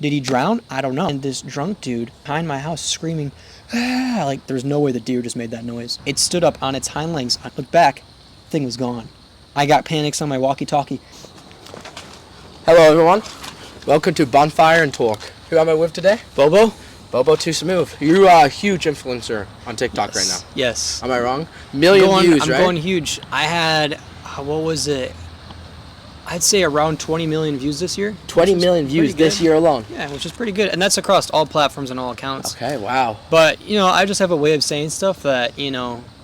Did he drown? I don't know. And this drunk dude behind my house screaming, ah, like there's no way the deer just made that noise. It stood up on its hind legs. I looked back, thing was gone. I got panics on my walkie-talkie. Hello, everyone. Welcome to Bonfire and Talk. Who am I with today? Boboto Smooth. You're a huge influencer on TikTok right now. Yes. Am I wrong? Million views, right? I'm going huge. I had, what was it? I'd say around 20 million views this year. 20 million views this year alone. Yeah, which is pretty good. And that's across all platforms and all accounts. Okay, wow. But, I just have a way of saying stuff that,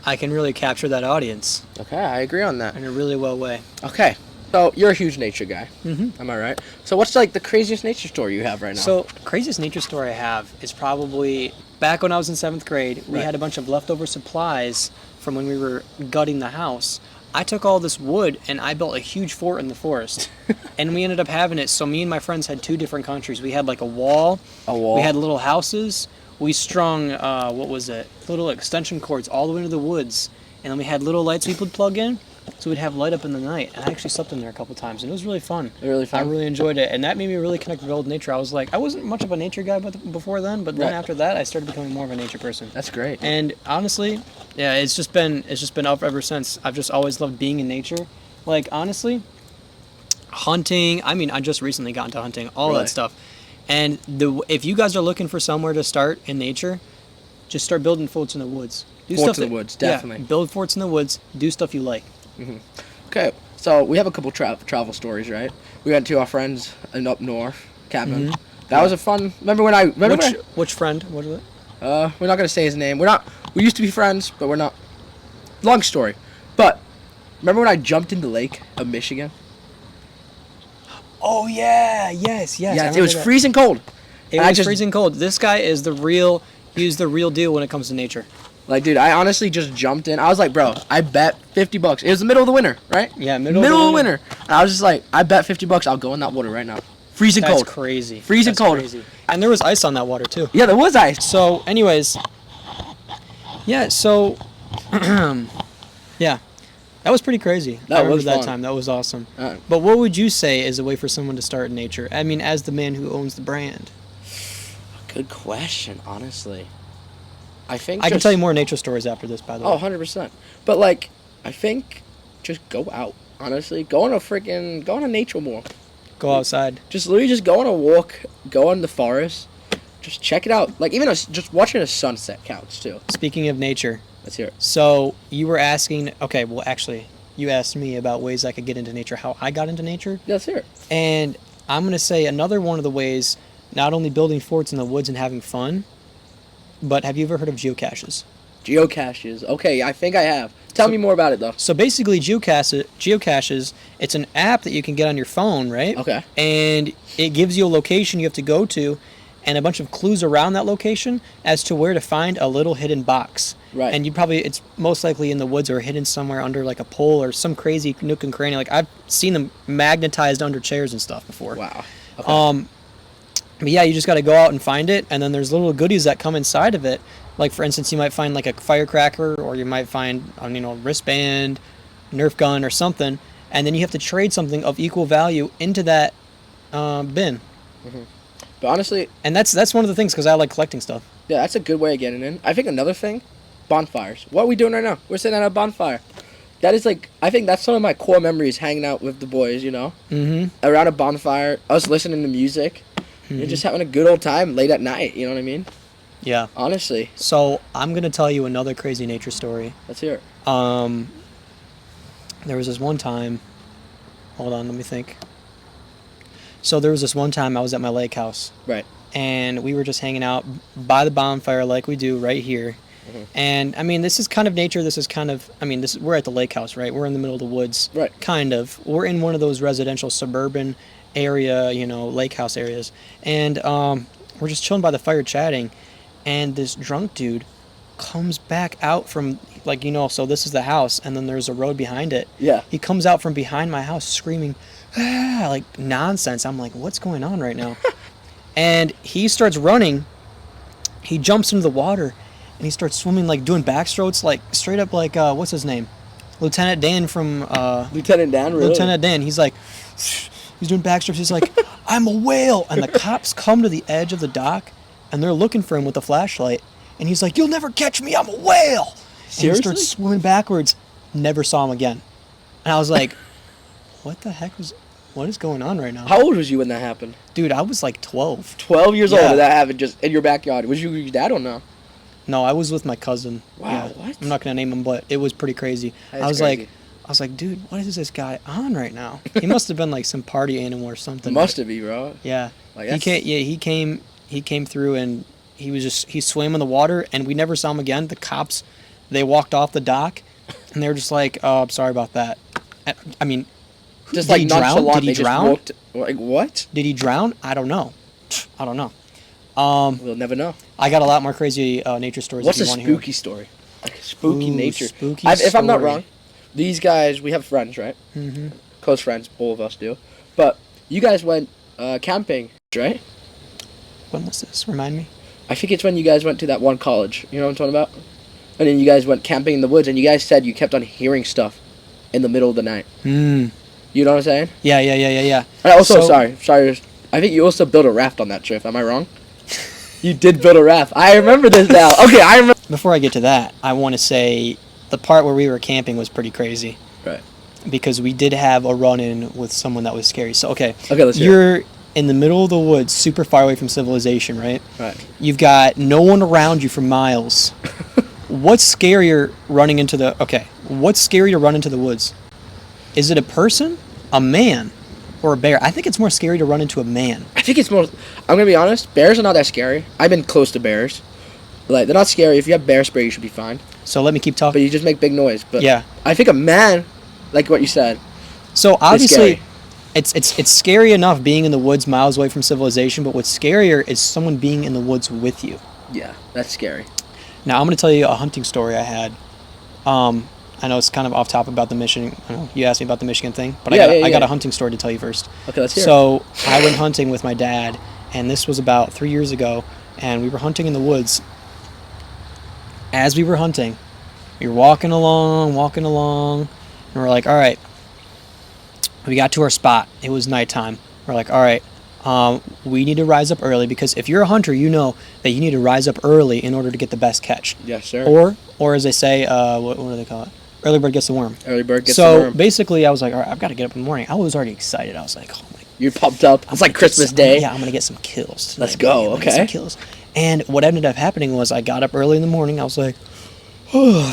I can really capture that audience. Okay, I agree on that. In a really well way. Okay. So, you're a huge nature guy. Mm-hmm. Am I right? So, what's the craziest nature story you have right now? So, craziest nature story I have is probably back when I was in 7th grade. We had a bunch of leftover supplies from when we were gutting the house. I took all this wood and I built a huge fort in the forest. And we ended up having it. So, me and my friends had 2 different countries. We had a wall. We had little houses. We strung, little extension cords all the way into the woods. And then we had little lights we would plug in. So we'd have light up in the night, and I actually slept in there a couple times, and it was really fun. Really fun? I really enjoyed it, and that made me really connect with old nature. I was like, I wasn't much of a nature guy before then, but then after that, I started becoming more of a nature person. That's great. And honestly, yeah, it's just been up ever since. I've just always loved being in nature. Honestly, hunting. I mean, I just recently got into hunting, all that stuff. And if you guys are looking for somewhere to start in nature, just start building forts in the woods. Forts in the woods, definitely. Yeah, build forts in the woods. Do stuff you like. Mm-hmm. Okay, so we have a couple travel stories, right? We went to our friends up north, cabin. Mm-hmm. That was a fun. Which friend? What is it? We're not gonna say his name. We used to be friends, but we're not. Long story, but remember when I jumped in the lake of Michigan? Oh yeah, yes. Yeah, it was freezing cold. It was freezing cold. This guy is the real. He's the real deal when it comes to nature. Dude, I honestly just jumped in. I was like, bro, I bet $50. It was the middle of the winter, right? Yeah, middle of the winter. And I was just like, I bet $50 I'll go in that water right now. Freezing cold. That's crazy. Freezing cold. Crazy. And there was ice on that water, too. Yeah, there was ice. So, anyways. Yeah, so. Yeah. That was pretty crazy. I remember that time. That was awesome. But what would you say is a way for someone to start in nature? I mean, as the man who owns the brand. Good question, honestly. I think I can tell you more nature stories after this, by the way. Oh, 100%. But, I think just go out, honestly. Go on a nature walk. Go outside. Just literally go on a walk, go in the forest. Just check it out. Even just watching a sunset counts, too. Speaking of nature. Let's hear it. So, you were asking, okay, well, actually, you asked me about ways I could get into nature, how I got into nature. Yeah, let's hear it. And I'm going to say another one of the ways, not only building forts in the woods and having fun, but have you ever heard of geocaches? Geocaches. Okay, I think I have. Tell me more about it, though. So basically, geocaches, it's an app that you can get on your phone, right? Okay. And it gives you a location you have to go to and a bunch of clues around that location as to where to find a little hidden box. Right. And it's most likely in the woods or hidden somewhere under a pole or some crazy nook and cranny. I've seen them magnetized under chairs and stuff before. Wow. Okay. But yeah, you just got to go out and find it, and then there's little goodies that come inside of it. For instance, you might find a firecracker, or you might find a wristband, Nerf gun, or something, and then you have to trade something of equal value into that bin. Mm-hmm. But honestly, and that's one of the things because I like collecting stuff. Yeah, that's a good way of getting in. I think another thing, bonfires. What are we doing right now? We're sitting at a bonfire. That is I think that's some of my core memories, hanging out with the boys. Mm-hmm. Around a bonfire, us listening to music. Mm-hmm. You're just having a good old time late at night, you know what I mean? Yeah. Honestly. So, I'm going to tell you another crazy nature story. Let's hear it. There was this one time, hold on, let me think. So, there was this one time I was at my lake house. Right. And we were just hanging out by the bonfire like we do right here. Mm-hmm. And, I mean, this is kind of nature. We're at the lake house, right? We're in the middle of the woods. Right. Kind of. We're in one of those residential suburban area, lake house areas, and we're just chilling by the fire chatting, and this drunk dude comes back out from so this is the house and then there's a road behind it. Yeah, he comes out from behind my house screaming nonsense. I'm like, what's going on right now? And he starts running, he jumps into the water and he starts swimming, doing backstrokes, straight up what's his name, Lieutenant Dan from Lieutenant Dan, really? Lieutenant Dan. He's like He's doing backstrips. He's like, I'm a whale. And the cops come to the edge of the dock, and they're looking for him with a flashlight. And he's like, you'll never catch me. I'm a whale. Seriously? And he starts swimming backwards. Never saw him again. And I was like, what is going on right now? How old was you when that happened? Dude, I was like 12. 12 years old Yeah. and that happened just in your backyard. Was you your dad or no? No, I was with my cousin. Wow, what? I'm not gonna name him, but it was pretty crazy. That is I was crazy. like, dude, what is this guy on right now? He must have been like some party animal or something. Must have been, bro. Yeah. Like, He came through and he swam in the water and we never saw him again. The cops, they walked off the dock and they were just like, oh, I'm sorry about that. I mean, Just did like he drown? nonchalant. Did he They drown? just walked, like, what? Did he drown? I don't know. We'll never know. I got a lot more crazy nature stories. What's a if you want to hear. spooky story? Like spooky Ooh, nature. spooky If I'm not story. wrong, these guys, we have friends, right? Mm-hmm. Close friends, all of us do. But you guys went camping, right? When was this? Remind me. I think it's when you guys went to that one college. You know what I'm talking about? And then you guys went camping in the woods, and you guys said you kept on hearing stuff in the middle of the night. Hmm. You know what I'm saying? Yeah. And also, So- sorry. I think you also built a raft on that trip. Am I wrong? You did build a raft. I remember this now. Okay, I remember. Before I get to that, I want to say the part where we were camping was pretty crazy. Right. Because we did have a run-in with someone that was scary. So, okay, Let's hear you're in the middle of the woods, super far away from civilization, right? Right. You've got no one around you for miles. What's scarier running into the... Okay, what's scary to run into the woods? Is it a person, a man, or a bear? I think it's more scary to run into a man. I think it's more. I'm gonna be honest. Bears are not that scary. I've been close to bears. Like, they're not scary. If you have bear spray, you should be fine. So let me keep But talking. you just make big noise. But Yeah. I think a man, like what you said. So obviously, scary. it's scary enough being in the woods miles away from civilization, but what's scarier is someone being in the woods with you. Yeah, that's scary. Now I'm going to tell you a hunting story I had. I know it's kind of off topic about the Michigan. You asked me about the Michigan thing, but I got a hunting story to tell you first. Okay, let's hear it. So I went hunting with my dad, and this was about 3 years ago, and we were hunting in the woods. As we were hunting, we were walking along, and we're like, all right, we got to our spot. It was nighttime. We're like, all right, we need to rise up early because if you're a hunter, you know that you need to rise up early in order to get the best catch. Yes, sir. Or as they say, what do they call it? Early bird gets the worm. Early bird gets the So worm. basically, I was like, all right, I've got to get up in the morning. I was already excited. I was like, oh my. You're pumped up. It's like Christmas Day. Yeah, I'm gonna get some kills today. Let's go, I'm gonna get okay. some kills. And what ended up happening was I got up early in the morning. I was like, oh,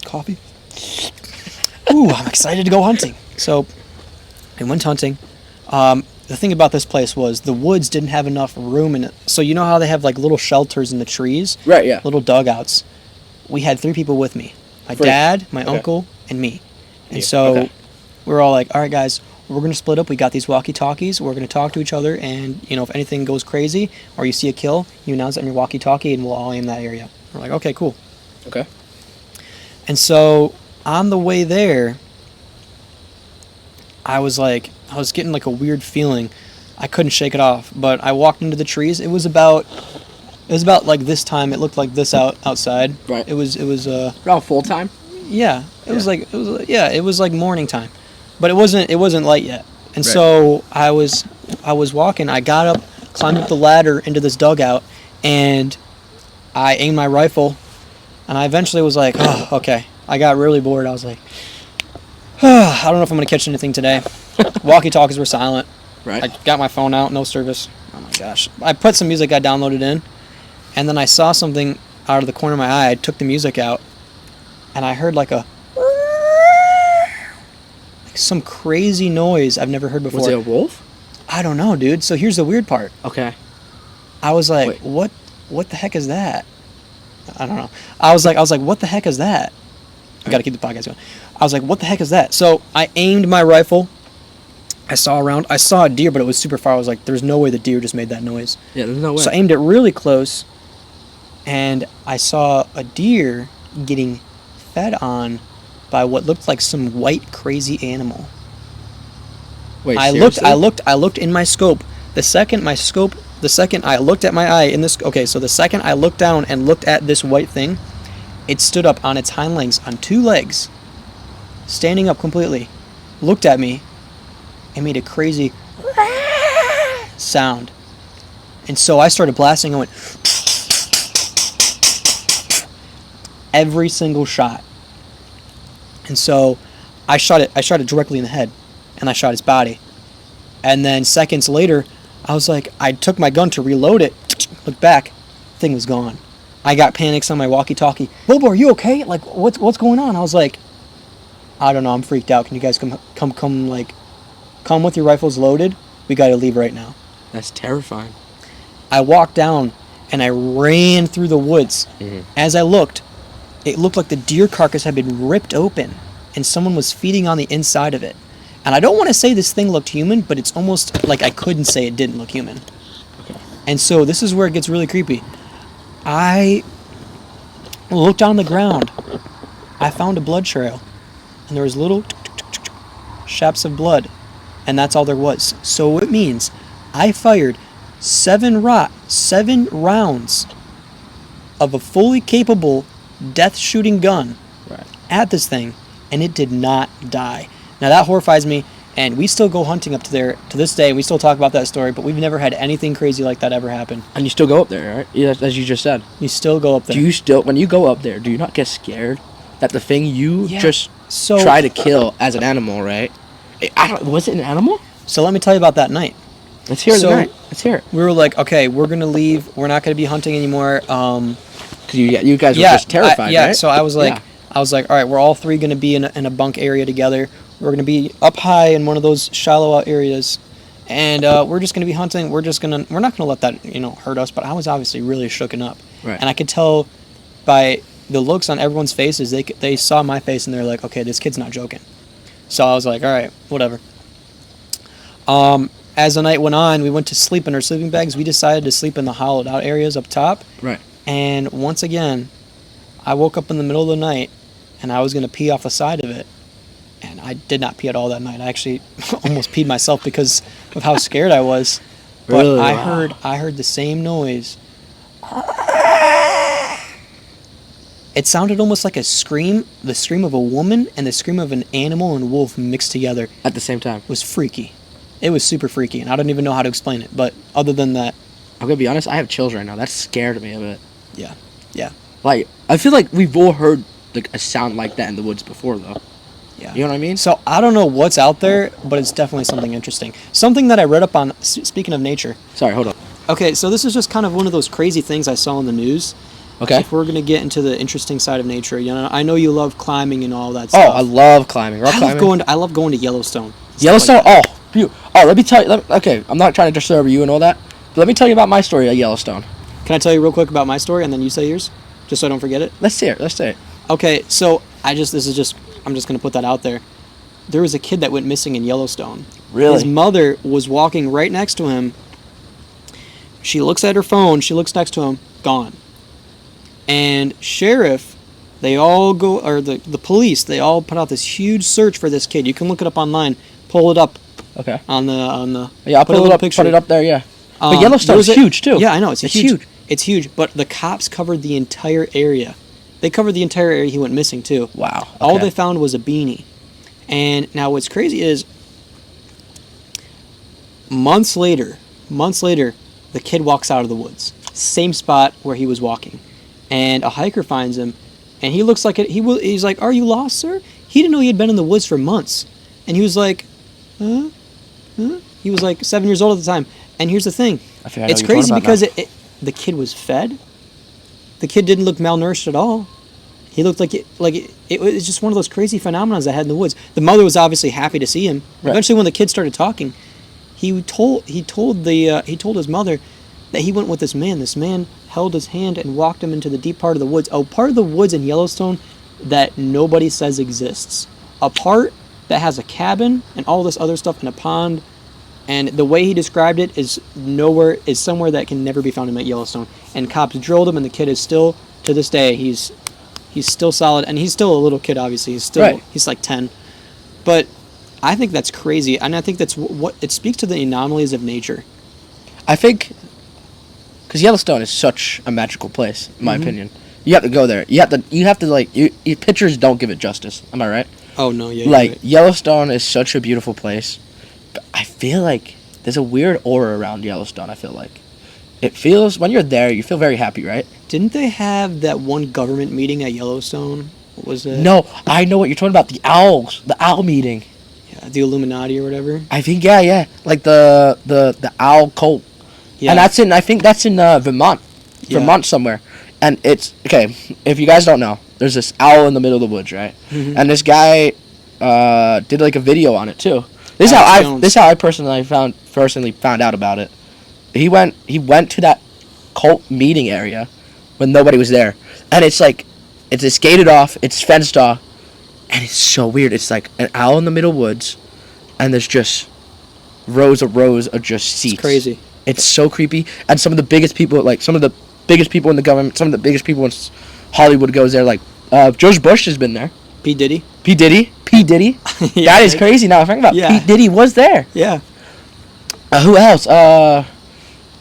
coffee. Ooh, I'm excited to go hunting. So I went hunting. The thing about this place was the woods didn't have enough room in it. So you know how they have like little shelters in the trees? Right, yeah. Little dugouts. We had 3 people with me. My Free. dad, my Okay. uncle, and me. And You. so Okay. we were all like, all right, guys, we're going to split up. We got these walkie-talkies. We're going to talk to each other. And, you know, if anything goes crazy or you see a kill, you announce it on your walkie-talkie and we'll all aim that area. We're like, okay, cool. Okay. And so on the way there, I was getting like a weird feeling. I couldn't shake it off, but I walked into the trees. It was about like this time. It looked like this outside. Right. It was Around full time? yeah. It was like morning time. But it wasn't light yet. And Right. so I was walking. I got up, climbed up the ladder into this dugout, and I aimed my rifle. And I eventually was like, oh, okay. I got really bored. I was like, I don't know if I'm going to catch anything today. Walkie-talkies were silent. Right. I got my phone out, no service. Oh my gosh. I put some music I downloaded in, and then I saw something out of the corner of my eye. I took the music out, and I heard like some crazy noise I've never heard before. Was it a wolf? I don't know, dude. So here's the weird part. Okay. I was like, Wait. what the heck is that? I don't know. I was like, what the heck is that? I got to keep the podcast going. I was like, what the heck is that? So I aimed my rifle. I saw a deer, but it was super far. I was like, there's no way the deer just made that noise. Yeah, there's no way. So I aimed it really close, and I saw a deer getting fed on by what looked like some white crazy animal. Wait, I looked in my scope. The second I looked at my eye in this, okay, so the second I looked down and looked at this white thing, it stood up on its hind legs, on 2 legs, standing up completely, looked at me, and made a crazy sound. And so I started blasting. I went every single shot. And so I shot it directly in the head, and I shot his body. And then seconds later, I was like, I took my gun to reload it, looked back, thing was gone. I got panics on my walkie-talkie. Bobo, are you okay? Like, what's going on? I was like, I don't know, I'm freaked out. Can you guys come with your rifles loaded? We gotta leave right now. That's terrifying. I walked down and I ran through the woods. Mm-hmm. As I looked, it looked like the deer carcass had been ripped open and someone was feeding on the inside of it. And I don't want to say this thing looked human, but it's almost like I couldn't say it didn't look human. Okay. And so this is where it gets really creepy. I looked on the ground. I found a blood trail. And there was little shaps of blood. And that's all there was. So it means I fired 7 rounds of a fully capable death shooting gun at this thing, and it did not die. Now that horrifies me, and we still go hunting up to there to this day, and we still talk about that story, but we've never had anything crazy like that ever happen. And you still go up there, right? Yeah, as you just said. You still go up there. Do you still, when you go up there, do you not get scared that the thing you try to kill as an animal, right? Was it an animal? So let me tell you about that night. Let's hear the night. Let's hear it. We were like, okay, we're going to leave. We're not going to be hunting anymore. Because you guys were just terrified, right? So I was like, all right, we're all 3 going to be in a bunk area together. We're going to be up high in one of those shallow areas, and we're just going to be hunting. We're not going to let that hurt us. But I was obviously really shooken up, right. And I could tell by the looks on everyone's faces. They saw my face and they're like, okay, this kid's not joking. So I was like, all right, whatever. As the night went on, we went to sleep in our sleeping bags. We decided to sleep in the hollowed out areas up top. Right. And once again, I woke up in the middle of the night, and I was going to pee off the side of it. And I did not pee at all that night. I actually almost peed myself because of how scared I was. But really? I heard the same noise. It sounded almost like a scream, the scream of a woman and the scream of an animal and wolf mixed together. At the same time. It was freaky. It was super freaky, and I don't even know how to explain it. But other than that, I'm gonna be honest. I have chills right now. That scared me a bit. Yeah. Like, I feel like we've all heard like a sound like that in the woods before, though. Yeah. You know what I mean? So I don't know what's out there, but it's definitely something interesting. Something that I read up on. Speaking of nature. Sorry, hold on. Okay, so this is just kind of one of those crazy things I saw in the news. Okay. If we're gonna get into the interesting side of nature, I know you love climbing and all that Oh, stuff. I love climbing. I love going to Yellowstone. Yellowstone. Let me tell you. Okay, I'm not trying to disturb you and all that, but let me tell you about my story at Yellowstone. Can I tell you real quick about my story and then you say yours, just so I don't forget it? Let's hear it. Okay, so I'm just gonna put that out there. There was a kid that went missing in Yellowstone. Really? His mother was walking right next to him. She looks at her phone. She looks next to him. Gone. And sheriff, they all go, or the police, they all put out this huge search for this kid. You can look it up online. Pull it up. Okay. On the. Yeah, I'll pull it up. Picture. Put it up there. Yeah. But Yellowstone is huge too. Yeah, I know it's huge. It's huge. But the cops covered the entire area. They covered the entire area he went missing too. Wow. Okay. All they found was a beanie. And now what's crazy is, months later, the kid walks out of the woods, same spot where he was walking, and a hiker finds him, and he looks like it. He's like, "Are you lost, sir?" He didn't know he had been in the woods for months, and he was like, "Huh?" He was like 7 years old at the time. And here's the thing: it's crazy because the kid was fed. The kid didn't look malnourished at all. He looked like it was just one of those crazy phenomena that I had in the woods. The mother was obviously happy to see him. Right. Eventually, when the kid started talking, he told his mother that he went with this man. This man held his hand and walked him into the deep part of the woods. A part of the woods in Yellowstone that nobody says exists. A part that has a cabin and all this other stuff and a pond. And the way he described it is somewhere that can never be found in Yellowstone. And cops drilled him, and the kid is still, to this day, he's still solid, and he's still a little kid. Obviously, he's like 10. But I think that's crazy, and I think that's what it speaks to the anomalies of nature. I think because Yellowstone is such a magical place, in my opinion. You have to go there. You have to like your pictures don't give it justice. Am I right? Oh no, yeah. Like right. Yellowstone is such a beautiful place. I feel like there's a weird aura around Yellowstone, I feel like. It feels, when you're there, you feel very happy, right? Didn't they have that one government meeting at Yellowstone? What was it? No, I know what you're talking about. The owls. The owl meeting. Yeah, the Illuminati or whatever. I think, yeah. Like the owl cult. Yeah. And I think that's in Vermont. Yeah. Vermont somewhere. And it's, okay, if you guys don't know, there's this owl in the middle of the woods, right? Mhm. And this guy did like a video on it too. This is how I personally found out about it. He went to that cult meeting area when nobody was there. And it's like, it's gated off, it's fenced off, and it's so weird. It's like an owl in the middle woods, and there's just rows of just seats. It's crazy. It's so creepy. And some of the biggest people in the government, some of the biggest people in Hollywood goes there. Like, George Bush has been there. P. Diddy. P. Diddy. Yeah, that is crazy now. I think about Yeah. P. Diddy was there. Yeah. Who else? A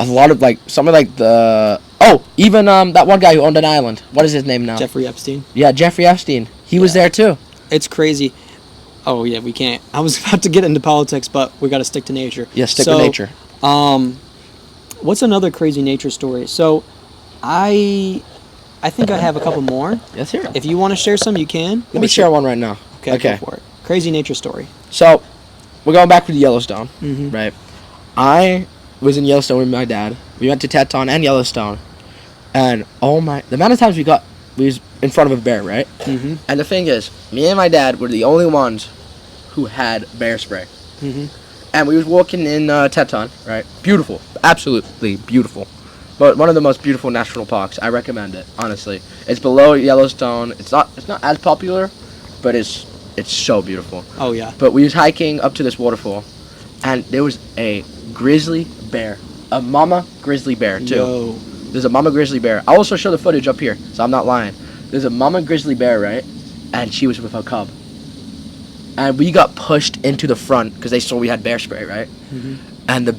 lot of like some of like the even that one guy who owned an island. What is his name now? Jeffrey Epstein. Yeah, Jeffrey Epstein. He was there too. It's crazy. Oh yeah, we can't. I was about to get into politics, but we got to stick to nature. Yeah, stick to nature. What's another crazy nature story? So, I think I have a couple more. Let's hear it. If you want to share some, you can. Let me share one right now. Okay, go for it. Crazy nature story. So, we're going back to Yellowstone, Mhm. right? I was in Yellowstone with my dad. We went to Teton and Yellowstone, and the amount of times we was in front of a bear, right? Mhm. And the thing is, me and my dad were the only ones who had bear spray. Mhm. And we was walking in Teton, right? Beautiful, absolutely beautiful. But one of the most beautiful national parks. I recommend it, honestly. It's below Yellowstone. It's not as popular, but it's so beautiful. Oh yeah. But we was hiking up to this waterfall, and there was a grizzly bear, a mama grizzly bear too. Yo. There's a mama grizzly bear. I'll also show the footage up here, so I'm not lying. There's a mama grizzly bear, right? And she was with her cub. And we got pushed into the front because they saw we had bear spray, right? Mhm. And the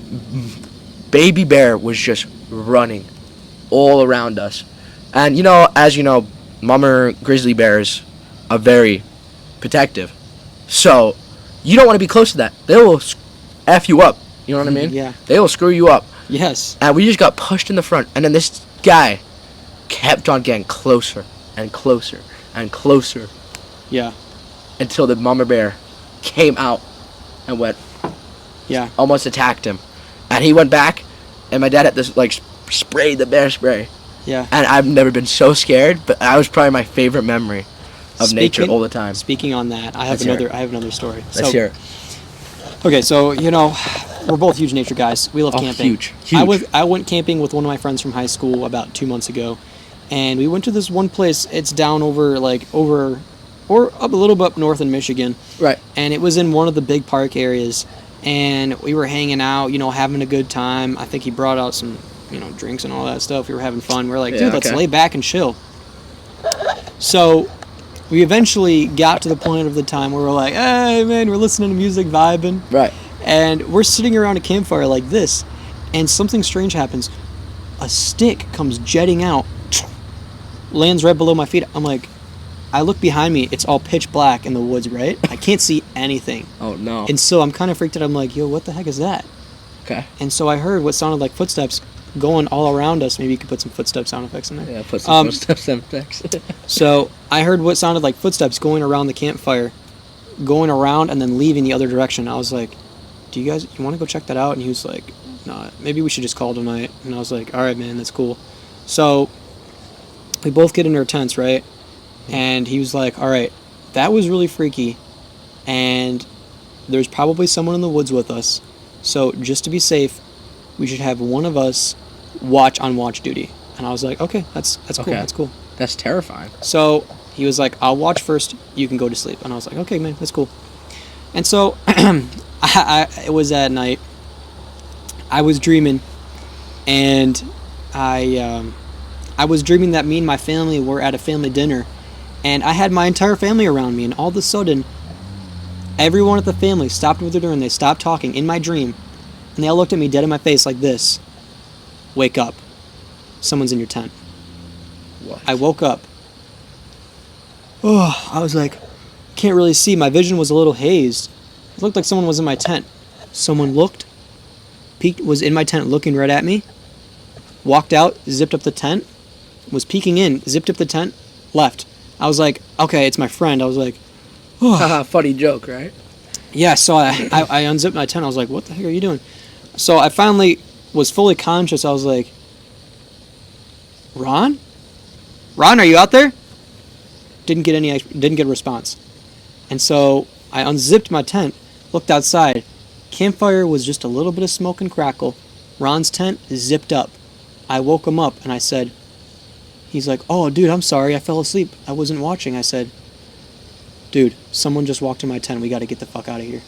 baby bear was just running all around us. And as you know, mama grizzly bears are very protective. So you don't want to be close to that. They will F you up. You know what I mean? Yeah. They will screw you up. Yes. And we just got pushed in the front. And then this guy kept on getting closer and closer and closer Yeah. until the mama bear came out and Yeah. almost attacked him. And he went back, and my dad had this, spray the bear spray. Yeah. And I've never been so scared, but that was probably my favorite memory of nature all the time. Speaking on that, I have another story. Let's hear it. Okay, so we're both huge nature guys. We love camping. Huge. I went camping with one of my friends from high school about 2 months ago, and we went to this one place. It's down over or up a little bit up north in Michigan. Right. And it was in one of the big park areas, and we were hanging out, having a good time. I think he brought out some, drinks and all that stuff. We were having fun. We're like, dude, let's lay back and chill. So we eventually got to the point of the time where we're like, hey, man, we're listening to music, vibing. Right. And we're sitting around a campfire like this, and something strange happens. A stick comes jetting out, lands right below my feet. I'm like, I look behind me, it's all pitch black in the woods, right? I can't see anything. Oh, no. And so I'm kind of freaked out. I'm like, yo, what the heck is that? Okay. And so I heard what sounded like footsteps going all around us. Maybe you could put some footstep sound effects in there. Yeah, put some footsteps sound effects. So I heard what sounded like footsteps going around the campfire, going around and then leaving the other direction. I was like, do you want to go check that out? And he was like, nah, maybe we should just call tonight. And I was like, all right, man, that's cool. So we both get in our tents, right? And he was like, all right, that was really freaky, and there's probably someone in the woods with us, so just to be safe, we should have one of us watch on watch duty. And I was like, okay, that's cool, that's cool. That's terrifying. So he was like, I'll watch first, you can go to sleep. And I was like, okay, man, that's cool. And so it was at night, I was dreaming, and I was dreaming that me and my family were at a family dinner, and I had my entire family around me, and all of a sudden, everyone at the family stopped what they're doing, they stopped talking in my dream, and they all looked at me dead in my face like this. Wake up. Someone's in your tent. What? I woke up. Oh, I was like, can't really see. My vision was a little hazed. It looked like someone was in my tent. Someone looked, was in my tent looking right at me, walked out, zipped up the tent, was peeking in, zipped up the tent, left. I was like, okay, it's my friend. I was like, Haha, funny joke, right? yeah, so I unzipped my tent. I was like, what the heck are you doing? So I finally was fully conscious. I was like, Ron? Ron, are you out there? Didn't get a response. And so I unzipped my tent, looked outside. Campfire was just a little bit of smoke and crackle. Ron's tent zipped up. I woke him up and I said, he's like, oh, dude, I'm sorry. I fell asleep. I wasn't watching. I said, dude, someone just walked in my tent. We got to get the fuck out of here.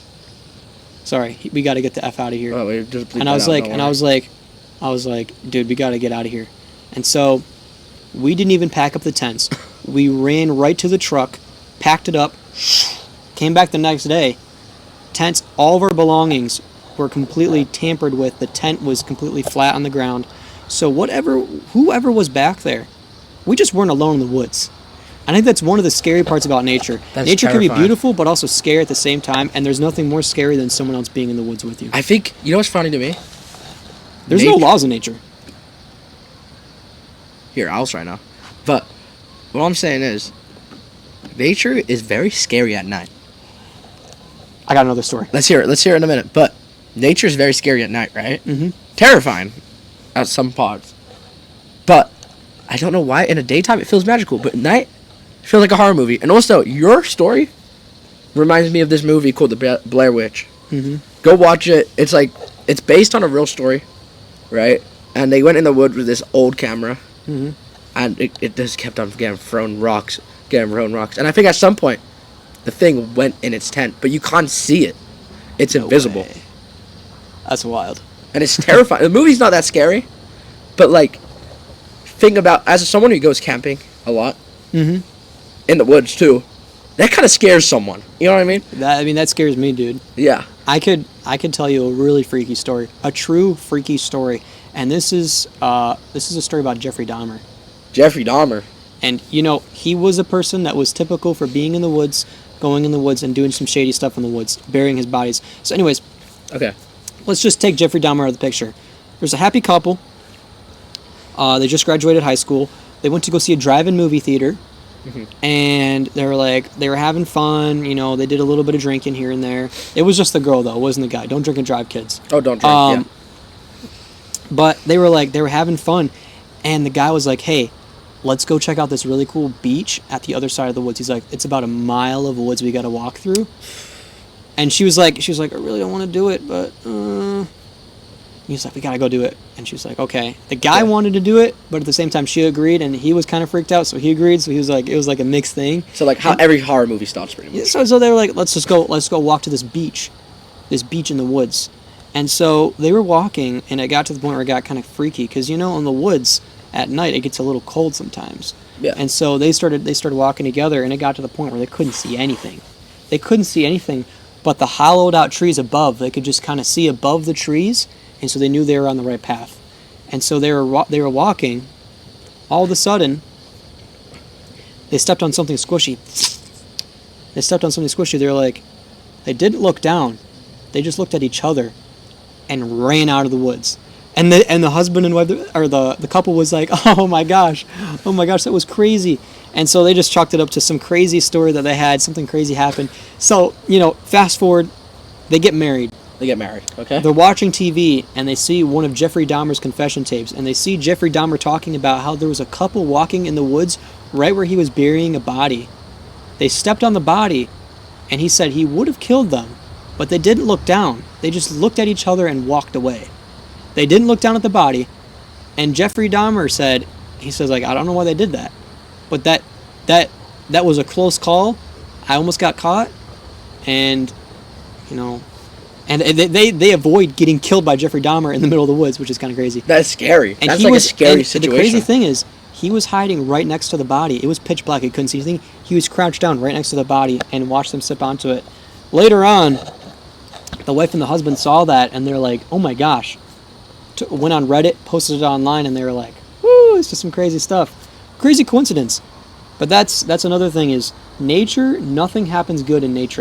Sorry, we got to get the F out of here. Oh, and I was like, dude, we got to get out of here. And so we didn't even pack up the tents. We ran right to the truck, packed it up, came back the next day. Tents, all of our belongings were completely tampered with. The tent was completely flat on the ground. So whoever was back there, we just weren't alone in the woods. I think that's one of the scary parts about nature. Nature can be beautiful, but also scary at the same time, and there's nothing more scary than someone else being in the woods with you. I think, you know what's funny to me? There's no laws in nature. Here, I'll try now. But what I'm saying is, nature is very scary at night. I got another story. Let's hear it in a minute. But nature is very scary at night, right? Mm-hmm. Terrifying at some parts. But I don't know why. In the daytime, it feels magical. But at night, it feels like a horror movie. And also, your story reminds me of this movie called The Blair Witch. Mm-hmm. Go watch it. It's based on a real story, right? And they went in the woods with this old camera. Mm-hmm. And it just kept on getting thrown rocks. And I think at some point, the thing went in its tent, but you can't see it. It's invisible. Way. That's wild. And it's terrifying. The movie's not that scary, but like, think about, as someone who goes camping a lot, mm-hmm. in the woods too, that kind of scares someone. You know what I mean? That scares me, dude. Yeah. I could tell you a really freaky story, a true freaky story, and this is a story about Jeffrey Dahmer. Jeffrey Dahmer. And he was a person that was typical for being in the woods, going in the woods and doing some shady stuff in the woods, burying his bodies. So anyways, okay, let's just take Jeffrey Dahmer out of the picture. There's a happy couple. They just graduated high school. They went to go see a drive-in movie theater. Mm-hmm. And they were having fun. They did a little bit of drinking here and there. It was just the girl, though. It wasn't the guy. Don't drink and drive, kids. Oh, don't drink, yeah. But they were having fun. And the guy was like, hey, let's go check out this really cool beach at the other side of the woods. He's like, it's about a mile of woods we got to walk through. And she was like, I really don't want to do it, but he's like, we got to go do it. And she was like, okay. The guy wanted to do it, but at the same time she agreed, and he was kind of freaked out, so he agreed. So he was like, it was like a mixed thing. So like how every horror movie starts pretty much. So they were like, let's go walk to this beach in the woods. And so they were walking, and it got to the point where it got kind of freaky, because in the woods at night it gets a little cold sometimes. Yeah. And so they started walking together, and it got to the point where they couldn't see anything. But the hollowed out trees above, they could just kind of see above the trees, and so they knew they were on the right path. And so they were walking. All of a sudden, they stepped on something squishy. They're like, they didn't look down. They just looked at each other and ran out of the woods. And the husband and wife, or the couple, was like, oh my gosh, that was crazy. And so they just chalked it up to some crazy story that they had. Something crazy happened. So, fast forward, they get married. Okay. They're watching TV, and they see one of Jeffrey Dahmer's confession tapes, and they see Jeffrey Dahmer talking about how there was a couple walking in the woods right where he was burying a body. They stepped on the body, and he said he would have killed them, but they didn't look down. They just looked at each other and walked away. They didn't look down at the body, and Jeffrey Dahmer said, I don't know why they did that, but that was a close call. I almost got caught, and and they avoid getting killed by Jeffrey Dahmer in the middle of the woods, which is kind of crazy. That's scary. And that's like a scary situation. The crazy thing is, he was hiding right next to the body. It was pitch black. He couldn't see anything. He was crouched down right next to the body and watched them sip onto it. Later on, the wife and the husband saw that, and they're like, oh my gosh. Went on Reddit, posted it online, and they were like, woo, it's just some crazy stuff. Crazy coincidence. But that's another thing is, nature, nothing happens good in nature.